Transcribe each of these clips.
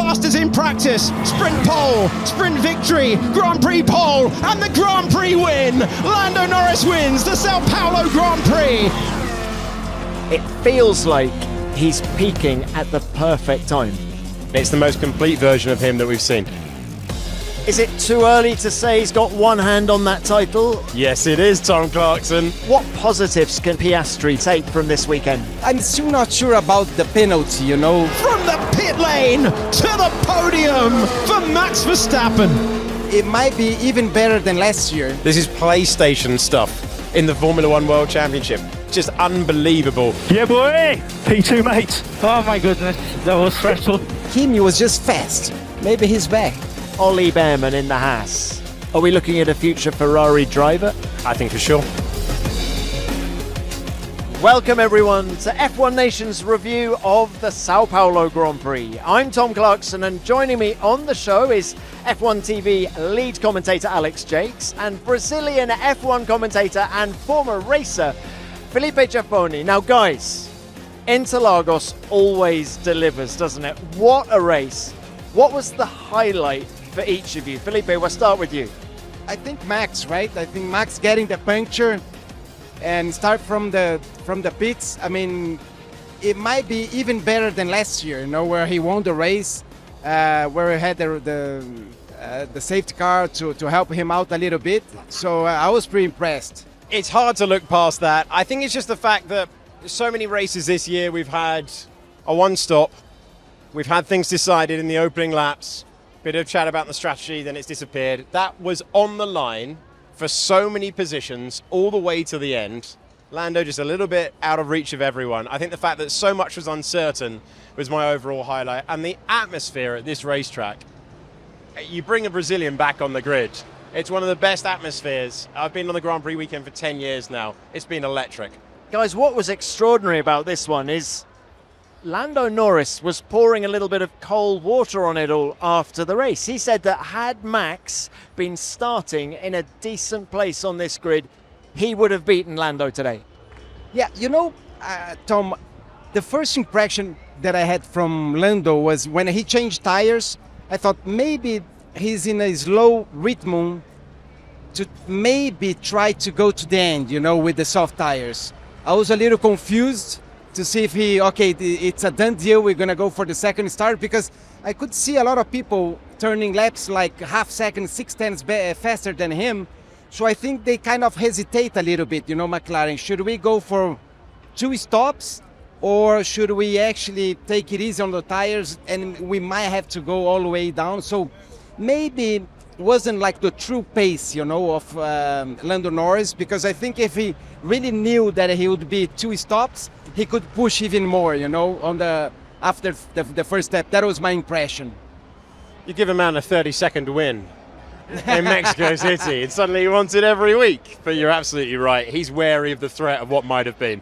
fastest in practice, sprint pole, sprint victory, Grand Prix pole, and the Grand Prix win. Lando Norris wins the Sao Paulo Grand Prix. It feels like he's peaking at the perfect time. It's the most complete version of him that we've seen. Is it too early to say he's got one hand on that title? Yes, it is, Tom Clarkson. What positives can Piastri take from this weekend? I'm still not sure about the penalty, you know. From the pit lane to the podium for Max Verstappen. It might be even better than last year. This is PlayStation stuff in the Formula One World Championship. Just unbelievable. Yeah, boy! P2, mate. Oh my goodness, that was stressful. Kimi was just fast. Maybe he's back. Ollie Behrman in the Haas. Are we looking at a future Ferrari driver? I think for sure. Welcome everyone to F1 Nation's review of the Sao Paulo Grand Prix. I'm Tom Clarkson, and joining me on the show is F1 TV lead commentator Alex Jacques and Brazilian F1 commentator and former racer Felipe Giaffone. Now guys, Interlagos always delivers, doesn't it? What a race. What was the highlight for each of you? Felipe, we'll start with you. I think Max, right? I think Max getting the puncture and start from the pits. I mean, it might be even better than last year, you know, where he won the race, where he had the safety car to help him out a little bit. So I was pretty impressed. It's hard to look past that. I think it's just the fact that so many races this year we've had a one-stop. We've had things decided in the opening laps, bit of chat about the strategy, then it's disappeared. That was on the line for so many positions all the way to the end. Lando just a little bit out of reach of everyone. I think the fact that so much was uncertain was my overall highlight. And the atmosphere at this racetrack, you bring a Brazilian back on the grid. It's one of the best atmospheres. I've been on the Grand Prix weekend for 10 years now. It's been electric. Guys, what was extraordinary about this one is Lando Norris was pouring a little bit of cold water on it all after the race. He said that had Max been starting in a decent place on this grid, he would have beaten Lando today. Yeah, you know, Tom, the first impression that I had from Lando was when he changed tires, I thought maybe he's in a slow rhythm to maybe try to go to the end, you know, with the soft tires. I was a little confused to see if it's a done deal, we're going to go for the second start, because I could see a lot of people turning laps like half second, 6/10 faster than him. So I think they kind of hesitate a little bit, you know, McLaren. Should we go for 2 stops, or should we actually take it easy on the tires and we might have to go all the way down? So maybe wasn't like the true pace, you know, of Lando Norris, because I think if he really knew that he would be 2 stops, he could push even more, you know, after the first step. That was my impression. You give a man a 30-second win in Mexico City, and suddenly he wants it every week. But you're absolutely right. He's wary of the threat of what might have been.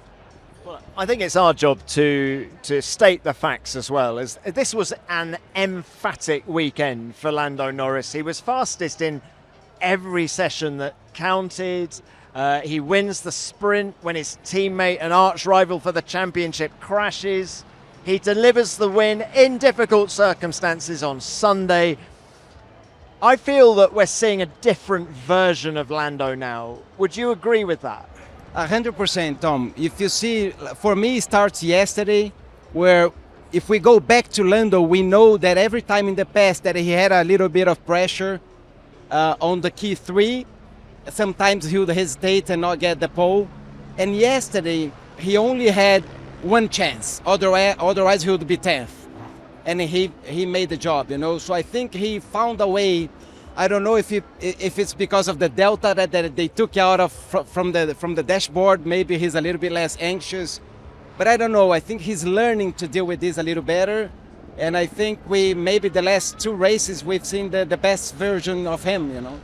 Well, I think it's our job to state the facts as well. As this was an emphatic weekend for Lando Norris. He was fastest in every session that counted. He wins the sprint when his teammate and arch rival for the championship crashes. He delivers the win in difficult circumstances on Sunday. I feel that we're seeing a different version of Lando now. Would you agree with that? 100%, Tom. If you see, for me, it starts yesterday, where if we go back to Lando, we know that every time in the past that he had a little bit of pressure on the key 3, sometimes he would hesitate and not get the pole. And yesterday, he only had one chance. Otherwise he would be 10th. And he made the job, you know. So I think he found a way. I don't know if it's because of the delta that they took out of from the dashboard. Maybe he's a little bit less anxious. But I don't know. I think he's learning to deal with this a little better. And I think maybe the last 2 races we've seen the best version of him, you know.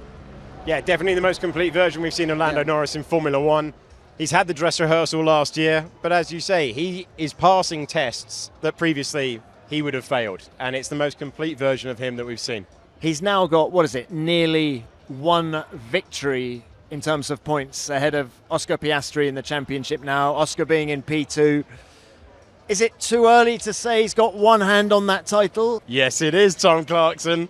Yeah, definitely the most complete version we've seen of Lando Norris in Formula One. He's had the dress rehearsal last year, but as you say, he is passing tests that previously he would have failed, and it's the most complete version of him that we've seen. He's now got, nearly 1 victory in terms of points ahead of Oscar Piastri in the championship now, Oscar being in P2. Is it too early to say he's got one hand on that title? Yes, it is, Tom Clarkson.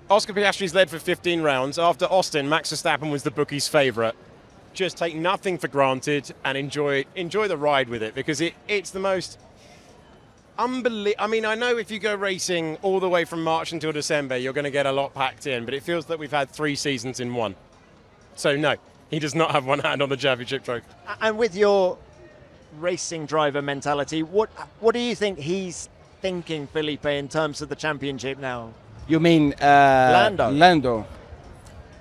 Oscar Piastri's led for 15 rounds. After Austin, Max Verstappen was the bookies' favourite. Just take nothing for granted and enjoy the ride with it, because it's the most unbelievable. I mean, I know if you go racing all the way from March until December, you're going to get a lot packed in, but it feels that we've had 3 seasons in one. So no, he does not have one hand on the championship trophy. And with your racing driver mentality, what do you think he's thinking, Felipe, in terms of the championship now? You mean Lando?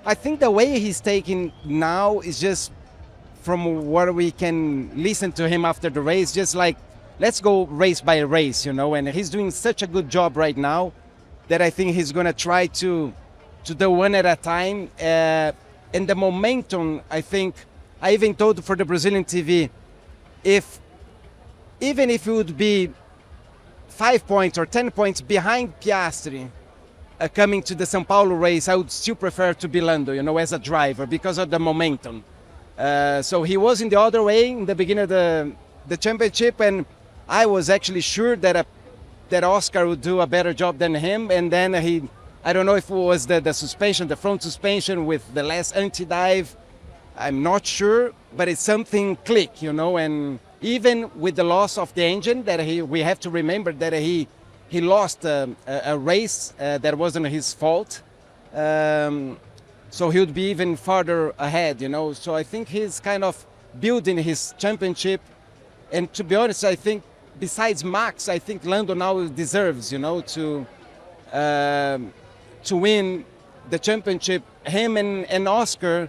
I think the way he's taking now is just, from what we can listen to him after the race, just like, let's go race by race, you know. And he's doing such a good job right now that I think he's gonna try to do one at a time. And the momentum, I think, I even told for the Brazilian TV, even if it would be 5 points or 10 points behind Piastri, coming to the Sao Paulo race, I would still prefer to be Lando, you know, as a driver, because of the momentum. So he was in the other way in the beginning of the championship, and I was actually sure that Oscar would do a better job than him. And then I don't know if it was the suspension, the front suspension with the last anti-dive. I'm not sure, but it's something click, you know. And even with the loss of the engine, that we have to remember that he lost a race that wasn't his fault. So he would be even farther ahead, you know. So I think he's kind of building his championship. And to be honest, I think besides Max, I think Lando now deserves, you know, to win the championship. Him and Oscar,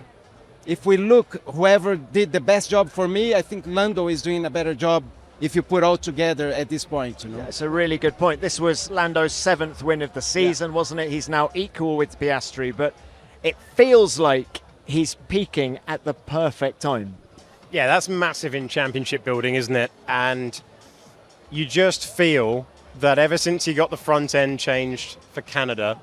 if we look, whoever did the best job for me, I think Lando is doing a better job if you put all together at this point, you know. That's a really good point. This was Lando's 7th win of the season, wasn't it? He's now equal with Piastri, but it feels like he's peaking at the perfect time. Yeah, that's massive in championship building, isn't it? And you just feel that ever since he got the front end changed for Canada,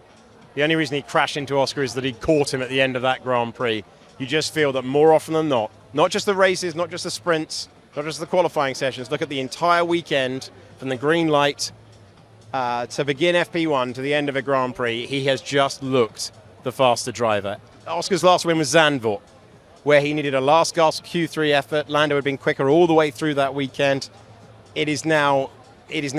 the only reason he crashed into Oscar is that he caught him at the end of that Grand Prix. You just feel that more often than not just the races, not just the sprints, not just the qualifying sessions, look at the entire weekend from the green light to begin FP1 to the end of a Grand Prix, he has just looked the faster driver. Oscar's last win was Zandvoort, where he needed a last gasp Q3 effort. Lando had been quicker all the way through that weekend. It is now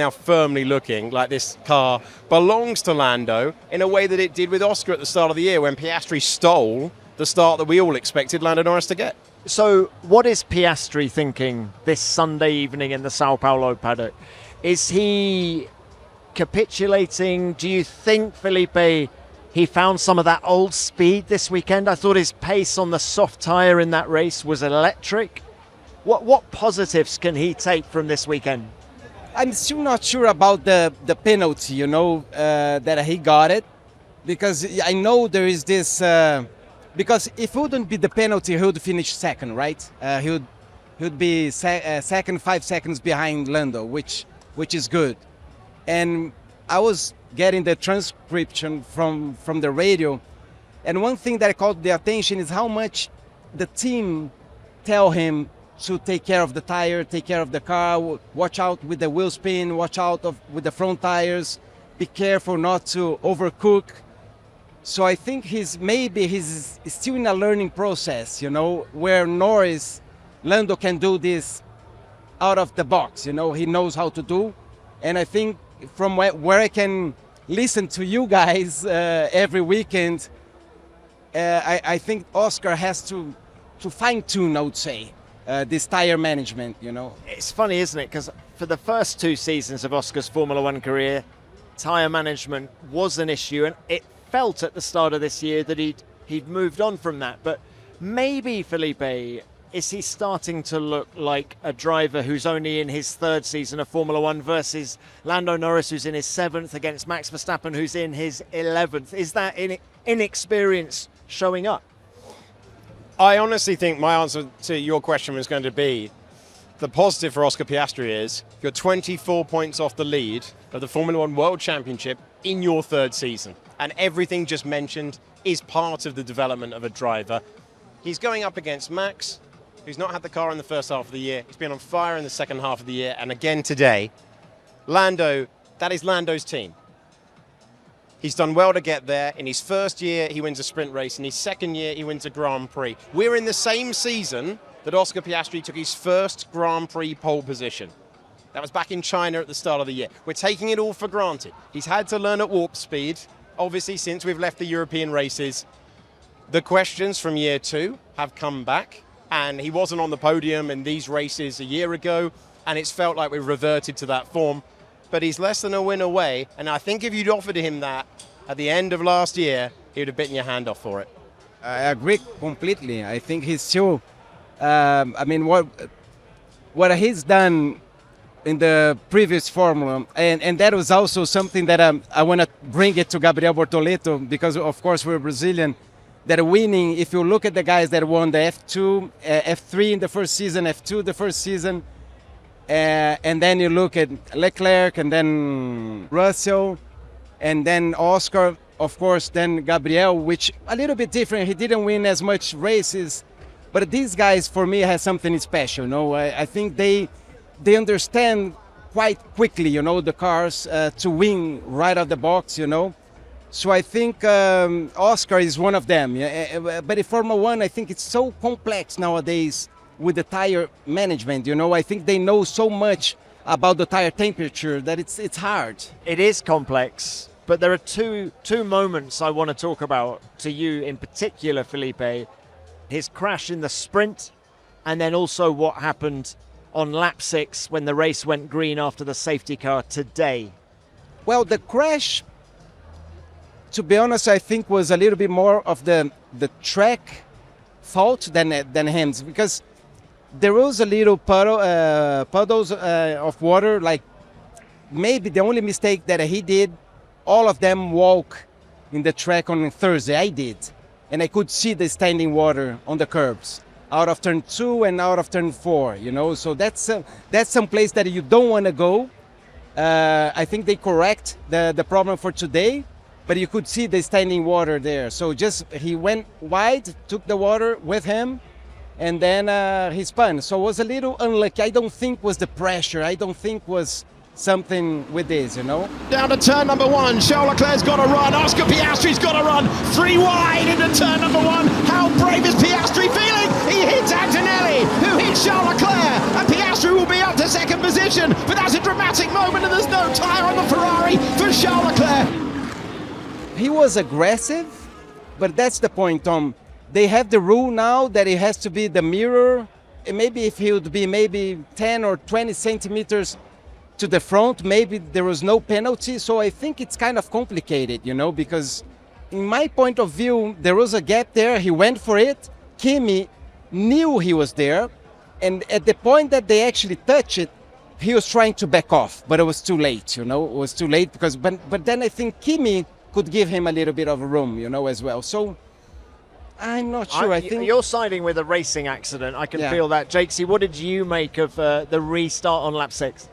firmly looking like this car belongs to Lando in a way that it did with Oscar at the start of the year, when Piastri stole the start that we all expected Lando Norris to get. So what is Piastri thinking this Sunday evening in the Sao Paulo paddock? Is he capitulating? Do you think, Felipe, he found some of that old speed this weekend? I thought his pace on the soft tyre in that race was electric. What positives can he take from this weekend? I'm still not sure about the penalty, you know, that he got it, because I know there is this. Because if it wouldn't be the penalty, he would finish second, right? He would be second, 5 seconds behind Lando, which is good. And I was getting the transcription from the radio, and one thing that caught the attention is how much the team tell him to take care of the tire, take care of the car, watch out with the wheel spin, watch out with the front tires, be careful not to overcook. So I think he's still in a learning process, you know, where Lando can do this out of the box, you know, he knows how to do. And I think from where I can listen to you guys every weekend, I think Oscar has to fine-tune, I would say, this tire management, you know. It's funny, isn't it? Because for the first 2 seasons of Oscar's Formula One career, tire management was an issue, and it felt at the start of this year that he'd moved on from that. But maybe, Felipe, is he starting to look like a driver who's only in his 3rd season of Formula One versus Lando Norris, who's in his 7th, against Max Verstappen, who's in his 11th? Is that inexperience showing up? I honestly think my answer to your question was going to be, the positive for Oscar Piastri is you're 24 points off the lead of the Formula One World Championship in your 3rd season. And everything just mentioned is part of the development of a driver. He's going up against Max, who's not had the car in the first half of the year. He's been on fire in the second half of the year, and again today. Lando, that is Lando's team. He's done well to get there. In his first year, he wins a sprint race. In his second year, he wins a Grand Prix. We're in the same season that Oscar Piastri took his first Grand Prix pole position. That was back in China at the start of the year. We're taking it all for granted. He's had to learn at warp speed, obviously, since we've left the European races. The questions from year 2 have come back, and he wasn't on the podium in these races a year ago, and it's felt like we've reverted to that form. But he's less than a win away, and I think if you'd offered him that at the end of last year, he would have bitten your hand off for it. I agree completely. I think he's still, what he's done in the previous Formula, and that was also something that I want to bring it to Gabriel Bortoleto, because of course we're Brazilian, that winning, if you look at the guys that won the F2, F3 in the first season, F2 the first season, and then you look at Leclerc, and then Russell, and then Oscar, of course, then Gabriel, which a little bit different. He didn't win as much races, but these guys, for me, has something special. You know, I think they understand quite quickly, you know, the cars to win right out of the box, you know. So I think Oscar is one of them. But in Formula One, I think it's so complex nowadays with the tire management, you know. I think they know so much about the tire temperature that it's hard. It is complex, but there are two moments I want to talk about to you in particular, Felipe. His crash in the sprint, and then also what happened on lap 6 when the race went green after the safety car today. Well, the crash, to be honest, I think was a little bit more of the track fault than him, because there was a little puddles of water. Like maybe the only mistake that he did, all of them walk in the track on Thursday. I did, and I could see the standing water on the curbs out of turn 2 and out of turn 4. You know, so that's some place that you don't want to go. I think they correct the problem for today, but you could see the standing water there. So just he went wide, took the water with him, and then he spun. So it was a little unlucky. I don't think was the pressure. I don't think was something with this, you know. Down to turn number 1, Charles Leclerc's got to run, Oscar Piastri's got to run, 3 wide into turn number 1. How brave is Piastri feeling? He hits Antonelli, who hits Charles Leclerc, and Piastri will be up to second position, but that's a dramatic moment, and there's no tyre on the Ferrari for Charles Leclerc. He was aggressive, but that's the point, Tom. They have the rule now that it has to be the mirror, and maybe if he would be maybe 10 or 20 centimeters to the front, maybe there was no penalty. So I think it's kind of complicated, you know, because in my point of view, there was a gap there. He went for it. Kimi knew he was there. And at the point that they actually touched it, he was trying to back off, but it was too late, you know. It was too late because, but then I think Kimi could give him a little bit of room, you know, as well. So I'm not sure. I think you're siding with a racing accident. I can feel that. Jakesy, what did you make of the restart on lap 6?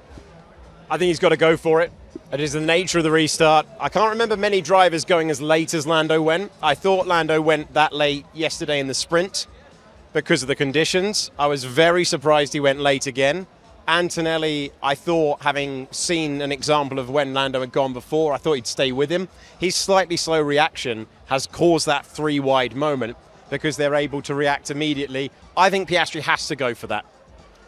I think he's got to go for it. It is the nature of the restart. I can't remember many drivers going as late as Lando went. I thought Lando went that late yesterday in the sprint because of the conditions. I was very surprised he went late again. Antonelli, I thought, having seen an example of when Lando had gone before, I thought he'd stay with him. His slightly slow reaction has caused that 3 wide moment because they're able to react immediately. I think Piastri has to go for that.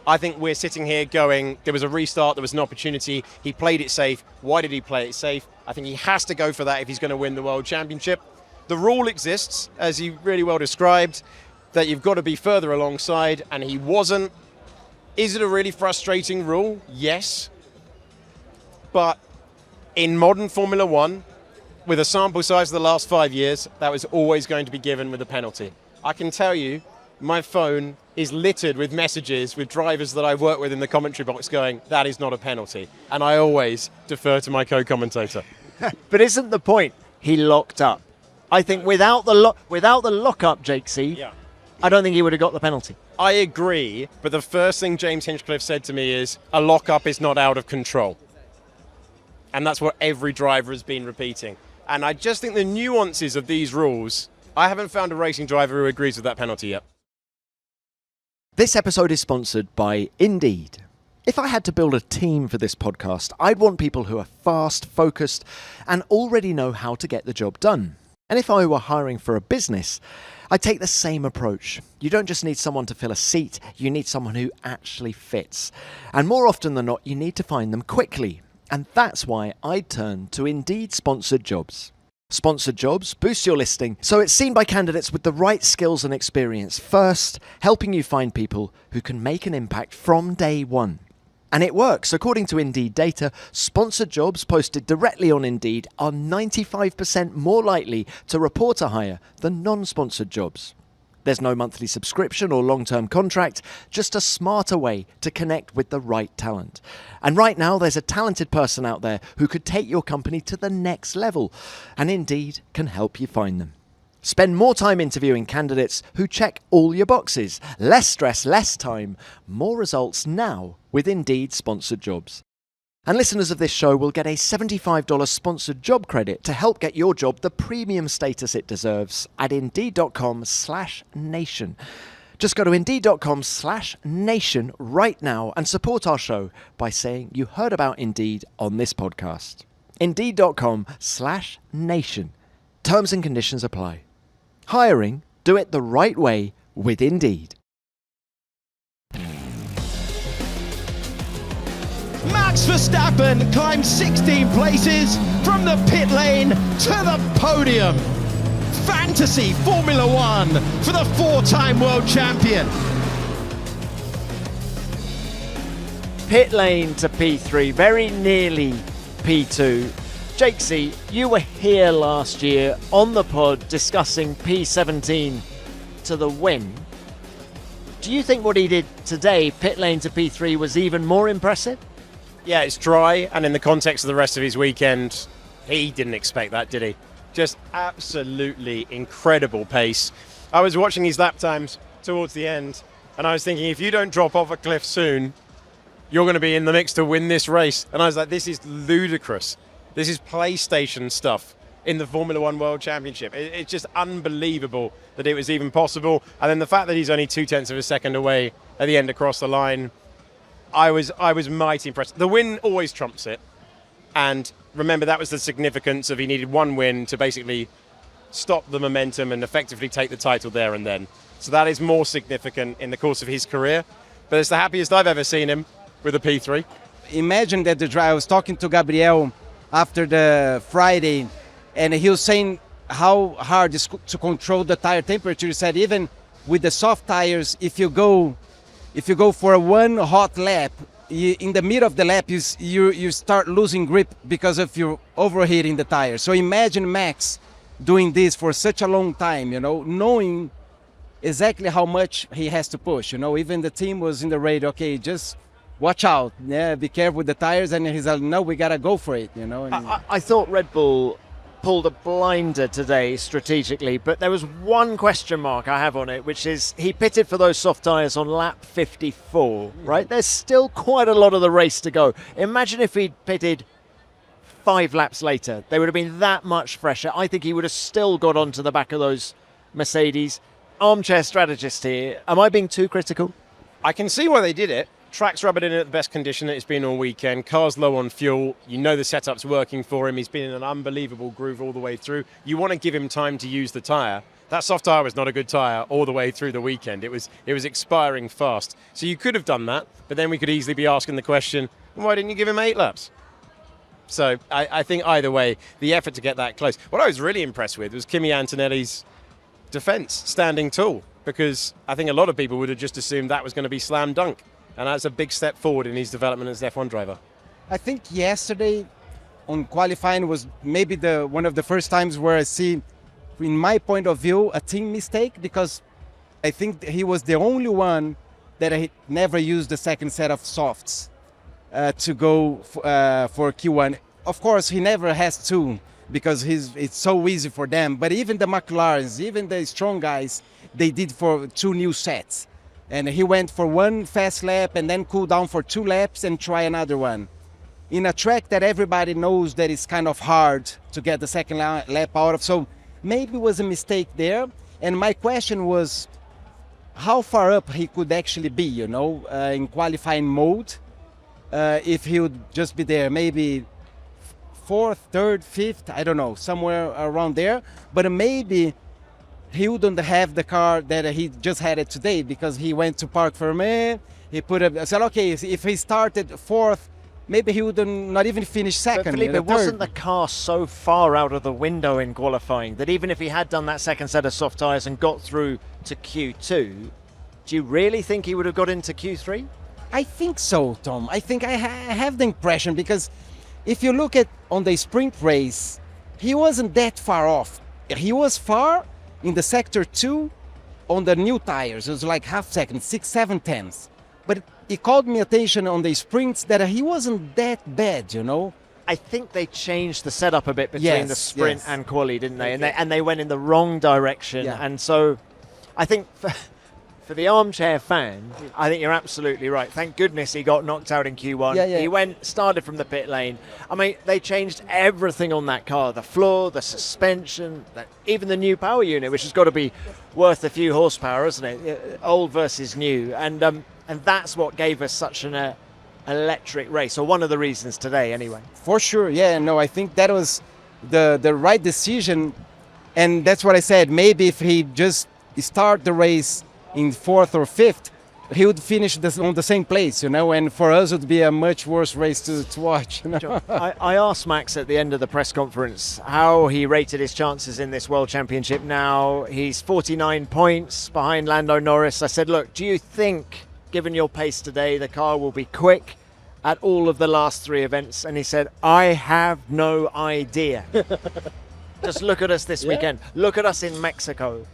I think we're sitting here going, there was a restart, there was an opportunity, he played it safe. Why did he play it safe? I think he has to go for that if he's going to win the World Championship. The rule exists, as you really well described, that you've got to be further alongside, and he wasn't. Is it a really frustrating rule? Yes. But in modern Formula One, with a sample size of the last 5 years, that was always going to be given with a penalty. I can tell you, my phone is littered with messages with drivers that I've worked with in the commentary box going, that is not a penalty. And I always defer to my co-commentator. But isn't the point he locked up? I think without the lock-up, Jakesy, I don't think he would have got the penalty. I agree, but the first thing James Hinchcliffe said to me is, a lock-up is not out of control. And that's what every driver has been repeating. And I just think the nuances of these rules, I haven't found a racing driver who agrees with that penalty yet. This episode is sponsored by Indeed. If I had to build a team for this podcast, I'd want people who are fast, focused, and already know how to get the job done. And if I were hiring for a business, I'd take the same approach. You don't just need someone to fill a seat, you need someone who actually fits. And more often than not, you need to find them quickly. And that's why I'd turn to Indeed sponsored jobs. Sponsored jobs boost your listing so it's seen by candidates with the right skills and experience first, helping you find people who can make an impact from day one. And it works. According to Indeed data, sponsored jobs posted directly on Indeed are 95% more likely to report a hire than non-sponsored jobs. There's no monthly subscription or long-term contract, just a smarter way to connect with the right talent. And right now, there's a talented person out there who could take your company to the next level, and Indeed can help you find them. Spend more time interviewing candidates who check all your boxes. Less stress, less time, more results now with Indeed sponsored jobs. And listeners of this show will get a $75 sponsored job credit to help get your job the premium status it deserves at Indeed.com/nation. Just go to Indeed.com/nation right now and support our show by saying you heard about Indeed on this podcast. Indeed.com/nation. Terms and conditions apply. Hiring, do it the right way with Indeed. Max Verstappen climbed 16 places from the pit lane to the podium. Fantasy Formula One for the four-time world champion. Pit lane to P3, very nearly P2. Jakesy, you were here last year on the pod discussing P17 to the win. Do you think what he did today, pit lane to P3, was even more impressive? Yeah, it's dry, and in the context of the rest of his weekend, he didn't expect that, did he? Just absolutely incredible pace. I was watching his lap times towards the end, and I was thinking, if you don't drop off a cliff soon, you're going to be in the mix to win this race. And I was like, this is ludicrous. This is PlayStation stuff in the Formula One World Championship. It's just unbelievable that it was even possible. And then the fact that he's only 0.2 of a second away at the end across the line, I was mighty impressed. The win always trumps it. And remember, that was the significance of he needed one win to basically stop the momentum and effectively take the title there and then. So that is more significant in the course of his career. But it's the happiest I've ever seen him with a P3. Imagine that the driver, I was talking to Gabriel after the Friday, and he was saying how hard it is to control the tire temperature. He said even with the soft tires, if you go for a one hot lap, in the middle of the lap, you start losing grip because of you overheating the tire. So imagine Max doing this for such a long time, knowing exactly how much he has to push. Even the team was in the radio, okay, just watch out, be careful with the tires. And he's like, no, we got to go for it, I thought Red Bull pulled a blinder today strategically, but there was one question mark I have on it, which is he pitted for those soft tyres on lap 54, right? There's still quite a lot of the race to go. Imagine if he'd pitted 5 laps later. They would have been that much fresher. I think he would have still got onto the back of those Mercedes. Armchair strategist here. Am I being too critical? I can see why they did it. Track's rubbing in at the best condition that it's been all weekend. Car's low on fuel. The setup's working for him. He's been in an unbelievable groove all the way through. You want to give him time to use the tyre. That soft tyre was not a good tyre all the way through the weekend. It was expiring fast. So you could have done that, but then we could easily be asking the question, why didn't you give him 8 laps? So I think either way, the effort to get that close. What I was really impressed with was Kimi Antonelli's defence, standing tall, because I think a lot of people would have just assumed that was going to be slam dunk. And that's a big step forward in his development as an F1 driver. I think yesterday on qualifying was maybe one of the first times where I see, in my point of view, a team mistake, because I think he was the only one that never used the second set of softs to go for Q1. Of course, he never has to, because it's so easy for them. But even the McLarens, even the strong guys, they did for 2 new sets. And he went for 1 fast lap and then cool down for 2 laps and try another one. In a track that everybody knows that it's kind of hard to get the second lap out of. So maybe it was a mistake there. And my question was, how far up he could actually be, in qualifying mode, if he would just be there, maybe fourth, third, fifth, I don't know, somewhere around there. But maybe he wouldn't have the car that he just had it today, because he went to Parc Fermé. He said, okay, if he started fourth, maybe he would not even finish second. But Felipe, wasn't the car so far out of the window in qualifying that even if he had done that second set of soft tyres and got through to Q2, do you really think he would have got into Q3? I think so, Tom. I think I have the impression, because if you look at on the sprint race, he wasn't that far off. He was far in the sector 2 on the new tires. It was like half second, 6, 7 tenths. But it called me attention on the sprints that he wasn't that bad, I think they changed the setup a bit between the sprint and quali, didn't they? And they went in the wrong direction. Yeah. And so I think for the armchair fan, I think you're absolutely right. Thank goodness he got knocked out in Q1. Yeah. He started from the pit lane. I mean, they changed everything on that car. The floor, the suspension, even the new power unit, which has got to be worth a few horsepower, isn't it? Old versus new. And that's what gave us such an electric race, or one of the reasons today anyway. For sure, yeah. No, I think that was the right decision. And that's what I said. Maybe if he just start the race in fourth or fifth, he would finish on the same place, and for us it would be a much worse race to watch. I asked Max at the end of the press conference how he rated his chances in this World Championship now. He's 49 points behind Lando Norris. I said, look, do you think, given your pace today, the car will be quick at all of the last 3 events? And he said, I have no idea. Just look at us this weekend. Look at us in Mexico.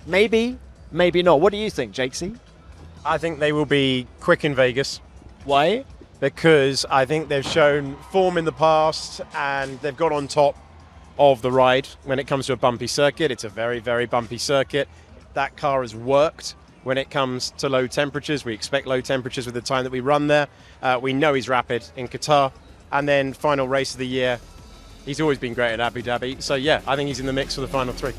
Maybe not. What do you think, Jakesy? I think they will be quick in Vegas. Why? Because I think they've shown form in the past and they've got on top of the ride when it comes to a bumpy circuit. It's a very, very bumpy circuit. That car has worked when it comes to low temperatures. We expect low temperatures with the time that we run there. We know he's rapid in Qatar. And then final race of the year, he's always been great at Abu Dhabi. So yeah, I think he's in the mix for the final 3.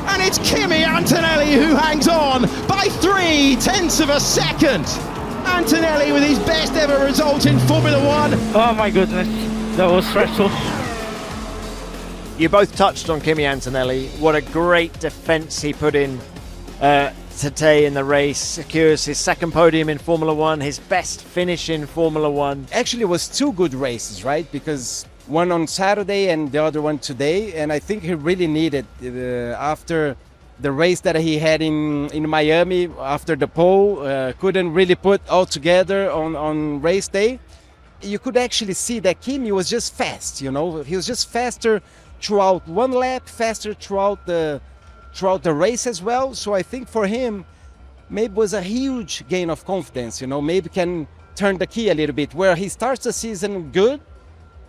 And it's Kimi Antonelli who hangs on by 0.3 of a second. Antonelli with his best ever result in Formula One. Oh my goodness, that was stressful. You both touched on Kimi Antonelli. What a great defence he put in today in the race. Secures his second podium in Formula One, his best finish in Formula One. Actually, it was 2 good races, right? Because one on Saturday and the other one today, and I think he really needed after the race that he had in Miami after the pole, couldn't really put all together on race day. You could actually see that Kimi was just fast, he was just faster throughout one lap, faster throughout the race as well. So I think for him, maybe was a huge gain of confidence, maybe can turn the key a little bit, where he starts the season good,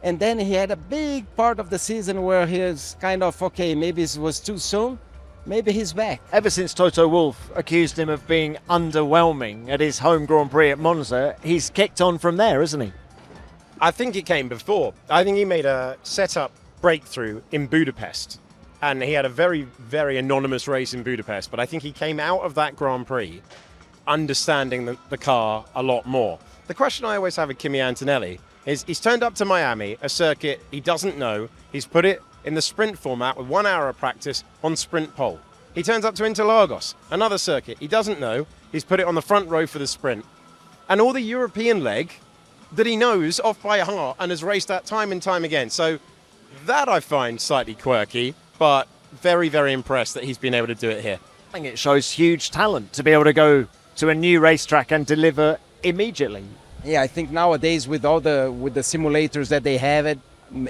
and then he had a big part of the season where he's kind of, okay, maybe it was too soon, maybe he's back. Ever since Toto Wolff accused him of being underwhelming at his home Grand Prix at Monza, he's kicked on from there, isn't he? I think it came before. I think he made a setup breakthrough in Budapest. And he had a very, very anonymous race in Budapest. But I think he came out of that Grand Prix understanding the car a lot more. The question I always have with Kimi Antonelli is he's turned up to Miami, a circuit he doesn't know. He's put it in the sprint format with 1 hour of practice on sprint pole. He turns up to Interlagos, another circuit he doesn't know. He's put it on the front row for the sprint. And all the European leg that he knows off by heart and has raced at time and time again. So that I find slightly quirky, but very, very impressed that he's been able to do it here. I think it shows huge talent to be able to go to a new racetrack and deliver immediately. Yeah, I think nowadays with the simulators that they have it,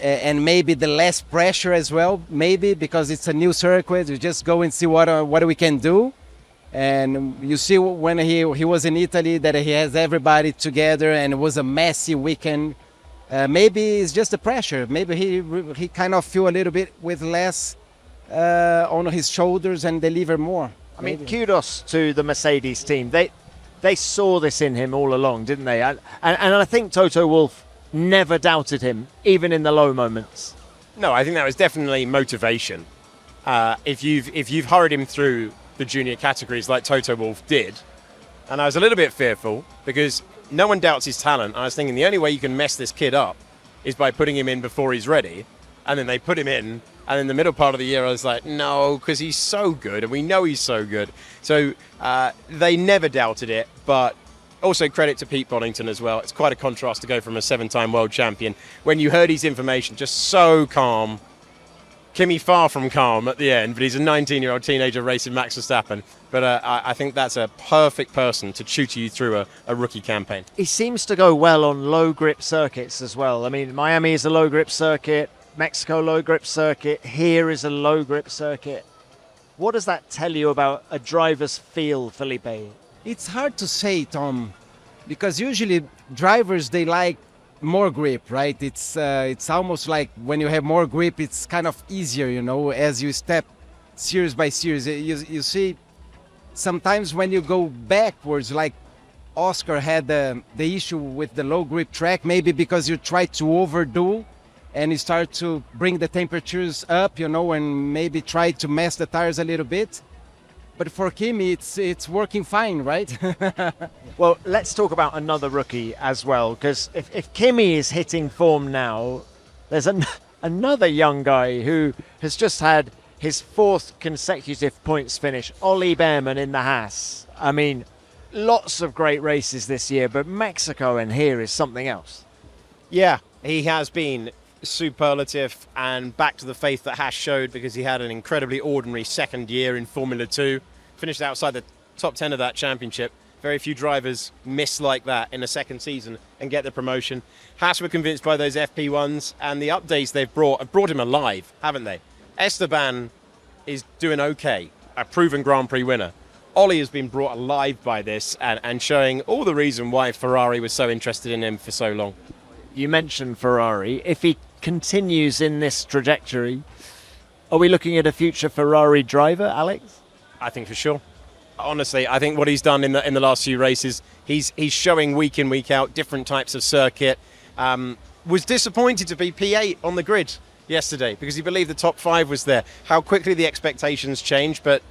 and maybe the less pressure as well, maybe because it's a new circuit, we just go and see what we can do. And you see when he was in Italy that he has everybody together and it was a messy weekend. Maybe it's just the pressure. Maybe he kind of feel a little bit with less on his shoulders and deliver more. I mean, kudos to the Mercedes team. They saw this in him all along, didn't they? And I think Toto Wolff never doubted him, even in the low moments. No, I think that was definitely motivation. if you've hurried him through the junior categories like Toto Wolff did. And I was a little bit fearful because no one doubts his talent. I was thinking the only way you can mess this kid up is by putting him in before he's ready. And then they put him in. And in the middle part of the year, I was like, no, because he's so good. And we know he's so good. So they never doubted it. But also credit to Pete Bonington as well. It's quite a contrast to go from a 7-time world champion. When you heard his information, just so calm. Kimi far from calm at the end, but he's a 19-year-old teenager racing Max Verstappen. But I think that's a perfect person to tutor you through a rookie campaign. He seems to go well on low grip circuits as well. I mean, Miami is a low grip circuit, Mexico low grip circuit, here is a low grip circuit. What does that tell you about a driver's feel, Felipe? It's hard to say, Tom, because usually drivers, they like more grip, right? It's almost like when you have more grip, it's kind of easier, you know, as you step series by series. You see, sometimes when you go backwards, like Oscar had the issue with the low grip track, maybe because you try to overdo and you start to bring the temperatures up, you know, and maybe try to mess the tires a little bit. But for Kimi, it's working fine, right? Well, let's talk about another rookie as well, because if Kimi is hitting form now, there's another young guy who has just had his 4th consecutive points finish, Ollie Behrman in the Haas. I mean, lots of great races this year, but Mexico and here is something else. Yeah, he has been superlative and back to the faith that Haas showed, because he had an incredibly ordinary second year in Formula 2, finished outside the top 10 of that championship. Very few drivers miss like that in a second season and get the promotion. Haas were convinced by those FP1s, and the updates they've brought have brought him alive, haven't they? Esteban is doing okay, a proven Grand Prix winner. Ollie has been brought alive by this and showing all the reason why Ferrari was so interested in him for so long. You mentioned Ferrari. If he continues in this trajectory, are we looking at a future Ferrari driver, Alex? I think for sure. Honestly, I think what he's done in the last few races, he's showing week in, week out, different types of circuit. Was disappointed to be P8 on the grid yesterday because he believed the top 5 was there. How quickly the expectations changed, but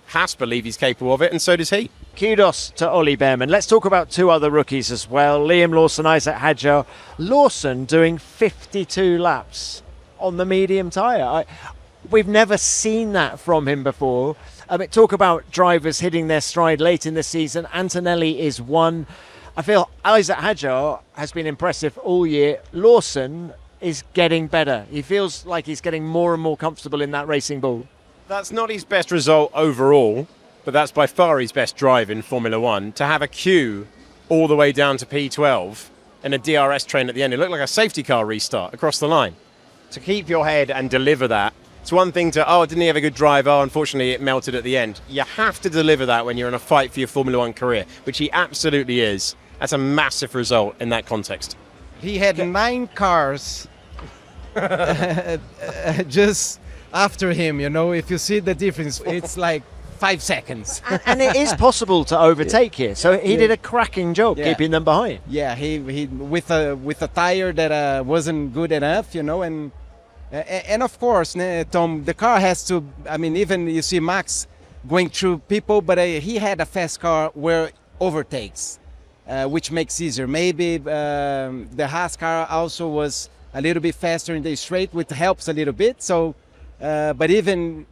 Haas believe he's capable of it, and so does he. Kudos to Ollie Behrman. Let's talk about 2 other rookies as well. Liam Lawson, Isaac Hadjar. Lawson doing 52 laps on the medium tyre. We've never seen that from him before. Talk about drivers hitting their stride late in the season. Antonelli is one. I feel Isaac Hadjar has been impressive all year. Lawson is getting better. He feels like he's getting more and more comfortable in that racing ball. That's not his best result overall, but that's by far his best drive in Formula 1. To have a queue all the way down to P12 and a DRS train at the end, it looked like a safety car restart across the line. To keep your head and deliver that, it's one thing to, didn't he have a good drive? Unfortunately, it melted at the end. You have to deliver that when you're in a fight for your Formula 1 career, which he absolutely is. That's a massive result in that context. He had 9 cars just after him, you know. If you see the difference, it's like 5 seconds. And it is possible to overtake here. So he did a cracking job keeping them behind. Yeah, he with a tire that wasn't good enough, you know, and of course, Tom, the car has to. I mean, even you see Max going through people, but he had a fast car where overtakes, which makes easier. Maybe the Haas car also was a little bit faster in the straight, which helps a little bit. So, but even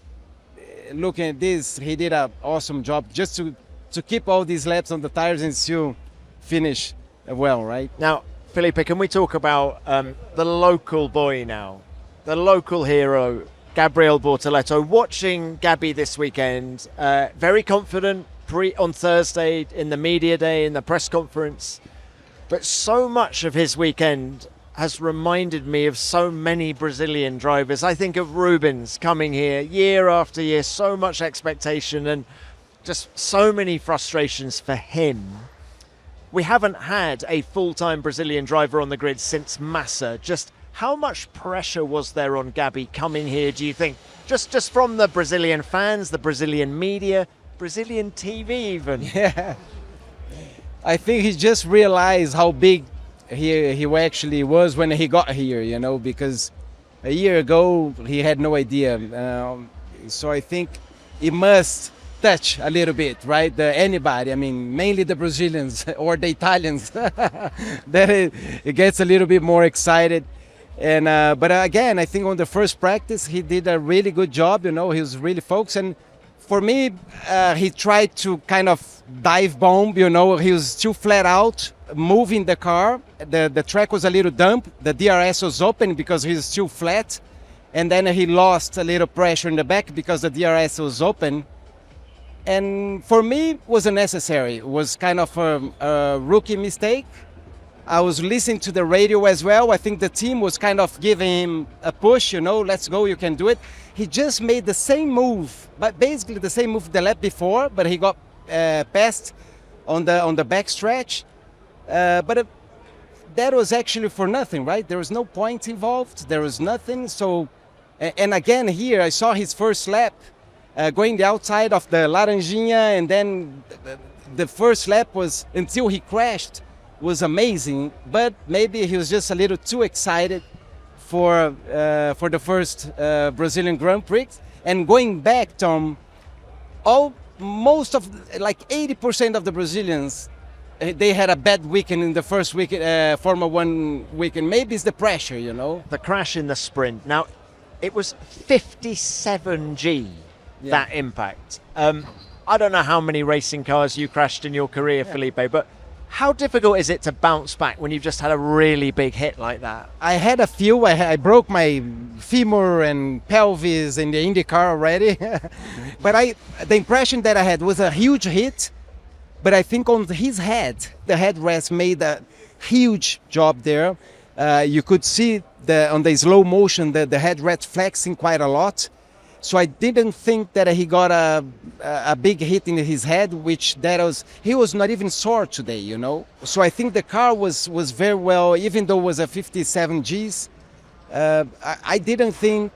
looking at this, he did an awesome job just to keep all these laps on the tires and still finish well, right? Now, Felipe, can we talk about the local boy now? The local hero, Gabriel Bortoleto. Watching Gabby this weekend, very confident on Thursday in the media day, in the press conference. But so much of his weekend has reminded me of so many Brazilian drivers. I think of Rubens coming here year after year, so much expectation and just so many frustrations for him. We haven't had a full-time Brazilian driver on the grid since Massa. Just how much pressure was there on Gabby coming here, do you think? Just from the Brazilian fans, the Brazilian media, Brazilian TV even? Yeah. I think he just realized how big he actually was when he got here, you know, because a year ago he had no idea. So I think it must touch a little bit, right? Anybody, I mean, mainly the Brazilians or the Italians, that it gets a little bit more excited. And but again, I think on the first practice he did a really good job. You know, he was really focused. And for me, he tried to kind of dive bomb. You know, he was too flat out, moving the car. The track was a little damp. The DRS was open because he was too flat. And then he lost a little pressure in the back because the DRS was open. And for me, it wasn't necessary. It was kind of a rookie mistake. I was listening to the radio as well. I think the team was kind of giving him a push, you know, let's go, you can do it. He just made the same move, but basically the same move the lap before, but he got passed on the back stretch. But that was actually for nothing, right? There was no point involved. There was nothing. So, and again here, I saw his first lap. Going the outside of the Laranjinha, and then the first lap was, until he crashed, was amazing. But maybe he was just a little too excited for the first Brazilian Grand Prix. And going back, Tom, most of, like 80% of the Brazilians, they had a bad weekend in the first weekend, Formula One weekend. Maybe it's the pressure, you know. The crash in the sprint. Now, it was 57G. That impact. I don't know how many racing cars you crashed in your career, Felipe, but how difficult is it to bounce back when you've just had a really big hit like that? I had a few. I broke my femur and pelvis in the IndyCar already. But the impression that I had was a huge hit, but I think on his head, the headrest made a huge job there. You could see on the slow motion the headrest flexing quite a lot. So I didn't think that he got a big hit in his head, he was not even sore today, you know. So I think the car was very well, even though it was a 57 Gs. I didn't think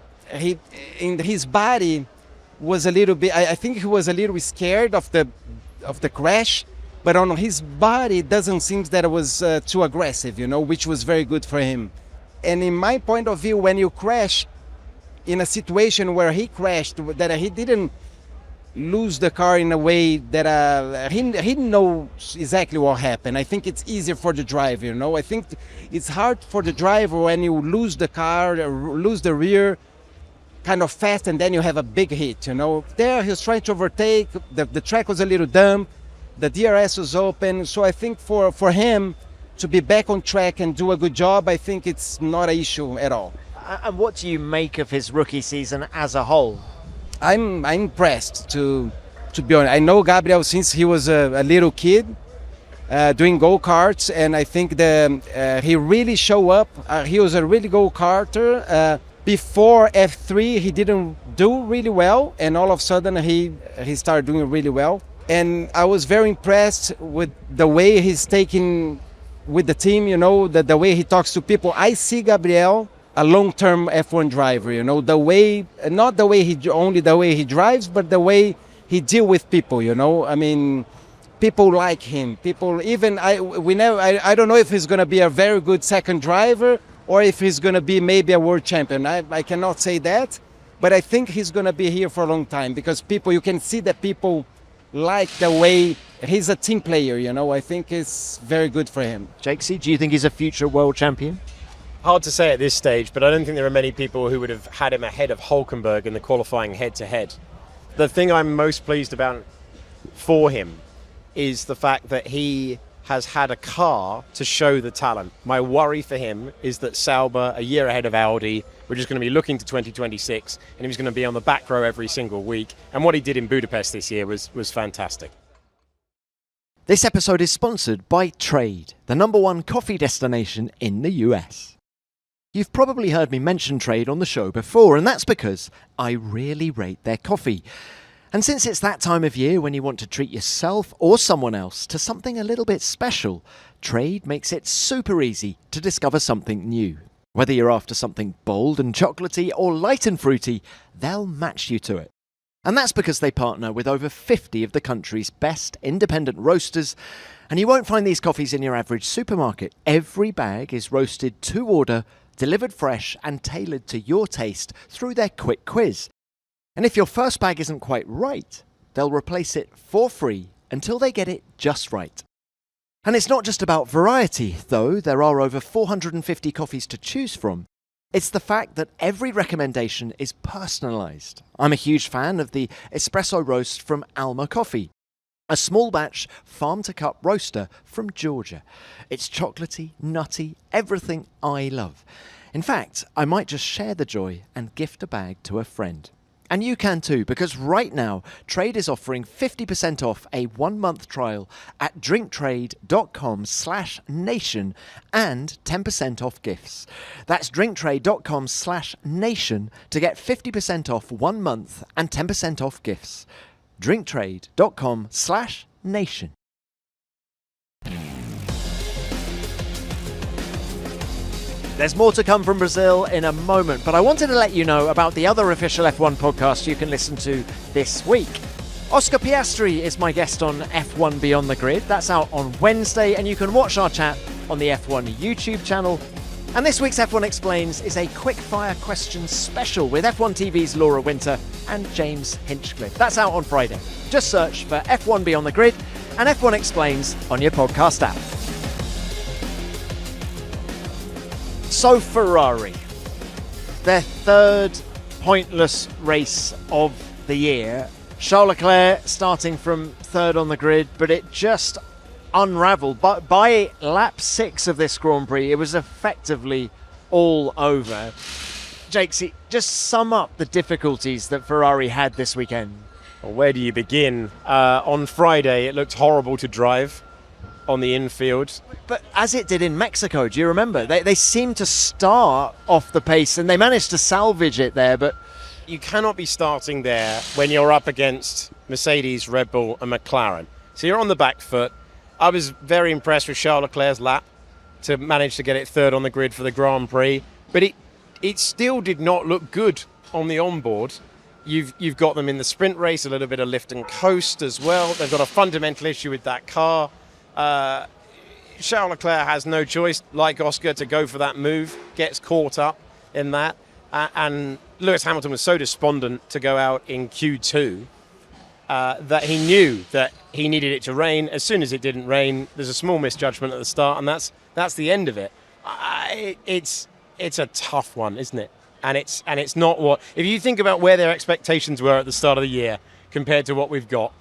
in his body was a little bit, I think he was a little scared of the crash, but on his body it doesn't seem that it was too aggressive, you know, which was very good for him. And in my point of view, when you crash, in a situation where he crashed, that he didn't lose the car in a way that he didn't know exactly what happened. I think it's easier for the driver, you know. I think it's hard for the driver when you lose the car, lose the rear kind of fast, and then you have a big hit, you know. There he was trying to overtake, the track was a little damp, the DRS was open, so I think for him to be back on track and do a good job, I think it's not an issue at all. And what do you make of his rookie season as a whole? I'm impressed, to be honest. I know Gabriel since he was a little kid doing go-karts, and I think he really showed up. He was a really go-karter. Before F3, he didn't do really well, and all of a sudden he started doing really well. And I was very impressed with the way he's taking with the team, you know, the way he talks to people. I see Gabriel a long-term F1 driver, you know, not only the way he drives, but the way he deal with people, you know. I mean, people like him. People, even I don't know if he's going to be a very good second driver or if he's going to be maybe a world champion. I cannot say that, but I think he's going to be here for a long time because you can see that people like the way he's a team player, you know. I think it's very good for him. Jakesy, do you think he's a future world champion? Hard to say at this stage, but I don't think there are many people who would have had him ahead of Hülkenberg in the qualifying head-to-head. The thing I'm most pleased about for him is the fact that he has had a car to show the talent. My worry for him is that Sauber, a year ahead of Audi, we're just going to be looking to 2026, and he was going to be on the back row every single week. And what he did in Budapest this year was fantastic. This episode is sponsored by Trade, the #1 coffee destination in the US. You've probably heard me mention Trade on the show before, and that's because I really rate their coffee. And since it's that time of year when you want to treat yourself or someone else to something a little bit special, Trade makes it super easy to discover something new. Whether you're after something bold and chocolatey or light and fruity, they'll match you to it. And that's because they partner with over 50 of the country's best independent roasters, and you won't find these coffees in your average supermarket. Every bag is roasted to order, delivered fresh and tailored to your taste through their quick quiz. And if your first bag isn't quite right, they'll replace it for free until they get it just right. And it's not just about variety, though there are over 450 coffees to choose from. It's the fact that every recommendation is personalised. I'm a huge fan of the espresso roast from Alma Coffee, a small batch farm-to-cup roaster from Georgia. It's chocolatey, nutty, everything I love. In fact, I might just share the joy and gift a bag to a friend. And you can too, because right now, Trade is offering 50% off a 1-month trial at drinktrade.com/nation and 10% off gifts. That's drinktrade.com/nation to get 50% off 1 month and 10% off gifts. drinktrade.com/nation. There's more to come from Brazil in a moment, but I wanted to let you know about the other official F1 podcast you can listen to this week. Oscar Piastri is my guest on F1 Beyond the Grid. That's out on Wednesday, and you can watch our chat on the F1 YouTube channel. And this week's F1 Explains is a quick-fire questions special with F1 TV's Laura Winter and James Hinchcliffe. That's out on Friday. Just search for F1 Beyond the Grid and F1 Explains on your podcast app. So Ferrari, their third pointless race of the year. Charles Leclerc starting from third on the grid, but it just unravelled. But by lap 6 of this Grand Prix, it was effectively all over. Jakesy, just sum up the difficulties that Ferrari had this weekend. Well, where do you begin? On Friday, it looked horrible to drive on the infield. But as it did in Mexico, do you remember? They seemed to start off the pace and they managed to salvage it there, but You cannot be starting there when you're up against Mercedes, Red Bull and McLaren. So you're on the back foot. I was very impressed with Charles Leclerc's lap to manage to get it third on the grid for the Grand Prix, but it still did not look good on the onboard. You've got them in the sprint race, a little bit of lift and coast as well. They've got a fundamental issue with that car. Charles Leclerc has no choice, like Oscar, to go for that move, gets caught up in that. And Lewis Hamilton was so despondent to go out in Q2 that he knew that he needed it to rain. As soon as it didn't rain, there's a small misjudgment at the start, and that's the end of it. It's a tough one, isn't it? And it's not what, if you think about where their expectations were at the start of the year compared to what we've got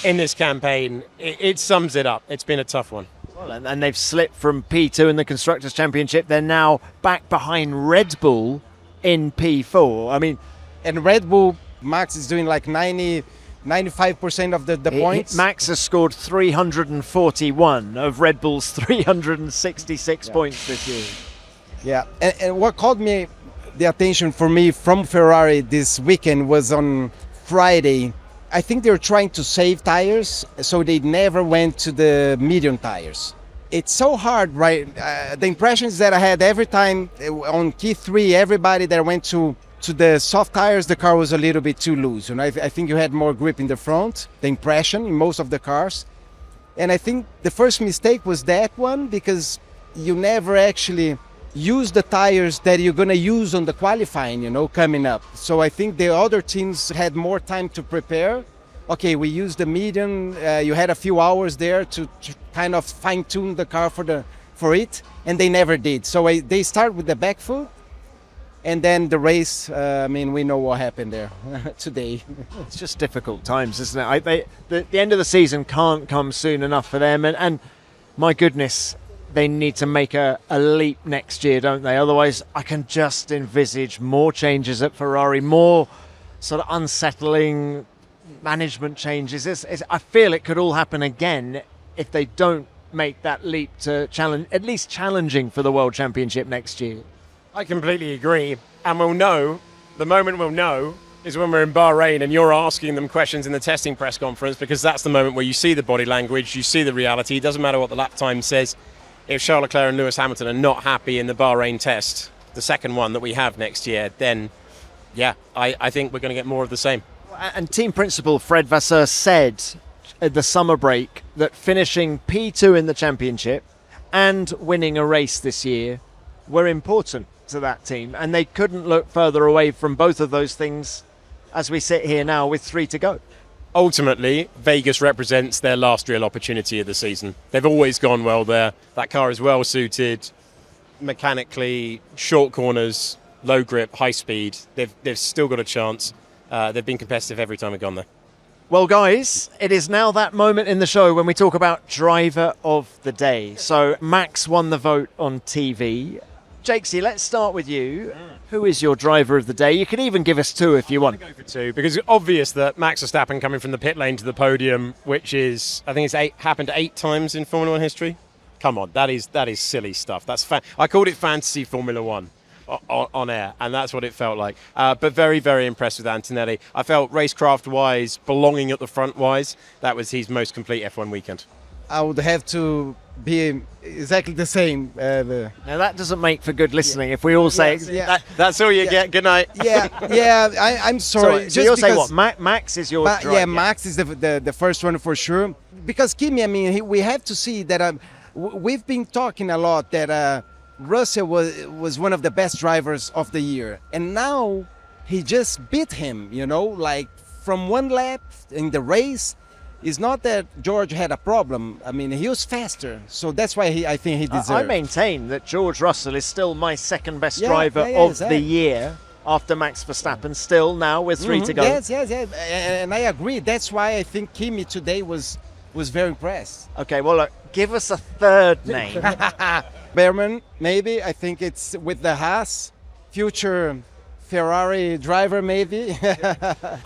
in this campaign, it sums it up. It's been a tough one. Well, and they've slipped from P2 in the Constructors' Championship. They're now back behind Red Bull in P4. I mean, And Red Bull, Max is doing like 95% of the points. Max has scored 341 of Red Bull's 366 points this year. Yeah, and what caught me the attention for me from Ferrari this weekend was on Friday. I think they're trying to save tires, so they never went to the medium tires. It's so hard, right? The impressions that I had every time on Q3, everybody that went to the soft tires, the car was a little bit too loose. And I think you had more grip in the front, the impression in most of the cars. And I think the first mistake was that one, because you never actually use the tires that you're going to use on the qualifying, coming up. So I think the other teams had more time to prepare. Okay, we used the medium. You had a few hours there to kind of fine-tune the car for it, and they never did. So they start with the back foot, and then the race, we know what happened there today. It's just difficult times, isn't it? The end of the season can't come soon enough for them, and my goodness, they need to make a leap next year, don't they? Otherwise, I can just envisage more changes at Ferrari, more sort of unsettling management changes. I feel it could all happen again if they don't make that leap to challenge, at least challenging for the World Championship next year. I completely agree. And the moment we'll know is when we're in Bahrain and you're asking them questions in the testing press conference, because that's the moment where you see the body language, you see the reality. It doesn't matter what the lap time says. If Charles Leclerc and Lewis Hamilton are not happy in the Bahrain test, the second one that we have next year, then, yeah, I think we're going to get more of the same. And team principal Fred Vasseur said at the summer break that finishing P2 in the championship and winning a race this year were important to that team, and they couldn't look further away from both of those things as we sit here now with 3 to go? Ultimately, Vegas represents their last real opportunity of the season. They've always gone well there. That car is well suited, mechanically, short corners, low grip, high speed. They've still got a chance. They've been competitive every time we've gone there. Well, guys, it is now that moment in the show when we talk about driver of the day. So Max won the vote on TV. Jakesy, let's start with you. Who is your driver of the day? You can even give us 2 if you want. Go for 2, because it's obvious that Max Verstappen coming from the pit lane to the podium, which is, I think it's happened 8 times in Formula 1 history. Come on, that is silly stuff. I called it fantasy Formula 1 on air, and that's what it felt like. But very, very impressed with Antonelli. I felt racecraft-wise, belonging at the front-wise, that was his most complete F1 weekend. I would have to be exactly the same. Now that doesn't make for good listening if we all say That's all you get. Good night. I'm sorry. So you'll say what? Max is your driver? Yeah, Max is the first one for sure. Because Kimi, I mean, we have to see that we've been talking a lot that Russell was one of the best drivers of the year. And now he just beat him, like from one lap in the race. It's not that George had a problem. I mean, he was faster. So that's why I think he deserves. I maintain that George Russell is still my second best driver of the year after Max Verstappen, still now with 3 to go. Yes. And I agree. That's why I think Kimi today was very impressed. Okay, well, look, give us a third name. Behrman, maybe. I think it's with the Haas. Future Ferrari driver, maybe.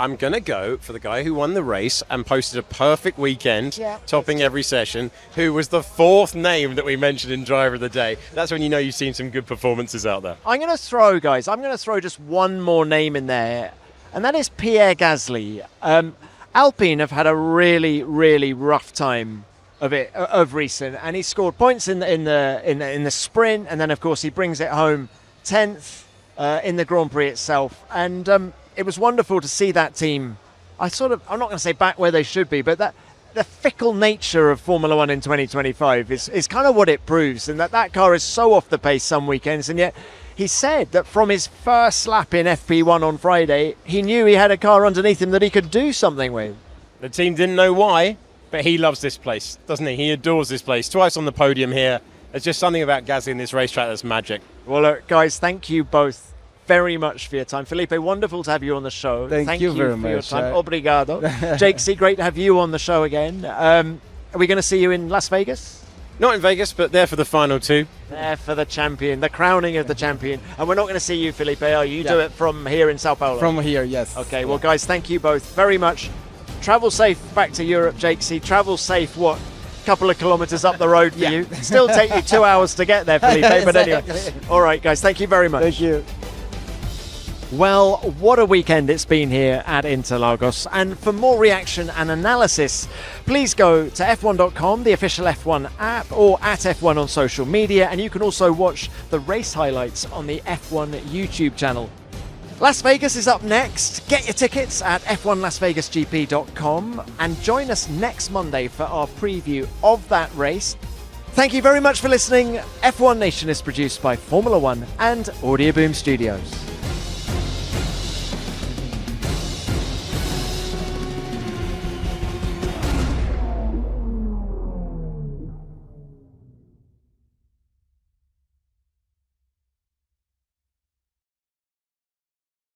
I'm going to go for the guy who won the race and posted a perfect weekend, topping every session, who was the 4th name that we mentioned in Driver of the Day. That's when you know you've seen some good performances out there. I'm going to throw just one more name in there, and that is Pierre Gasly. Alpine have had a really, really rough time of recent, and he scored points in the sprint, and then of course he brings it home 10th. In the Grand Prix itself, and it was wonderful to see that team. I'm not going to say back where they should be, but the fickle nature of Formula 1 in 2025 is kind of what it proves, and that car is so off the pace some weekends, and yet he said that from his first lap in FP1 on Friday, he knew he had a car underneath him that he could do something with. The team didn't know why, but he loves this place, doesn't he? He adores this place. Twice on the podium here. There's just something about Gasly in this racetrack that's magic. Well, look, guys, thank you both very much for your time. Felipe, wonderful to have you on the show. Thank you very much. Your time. Obrigado. Jakesy, great to have you on the show again. Are we going to see you in Las Vegas? Not in Vegas, but there for the final 2. There for the champion, the crowning of the champion. And we're not going to see you, Felipe, are you? Do it from here in Sao Paulo? From here, yes. Okay, well, guys, thank you both very much. Travel safe back to Europe, Jakesy. Travel safe, couple of kilometres up the road for you. Still take you 2 hours to get there, Felipe, but anyway. All right, guys, thank you very much. Thank you. Well, what a weekend it's been here at Interlagos. And for more reaction and analysis, please go to f1.com, the official F1 app, or at F1 on social media. And you can also watch the race highlights on the F1 YouTube channel. Las Vegas is up next. Get your tickets at f1lasvegasgp.com and join us next Monday for our preview of that race. Thank you very much for listening. F1 Nation is produced by Formula 1 and Audio Boom Studios.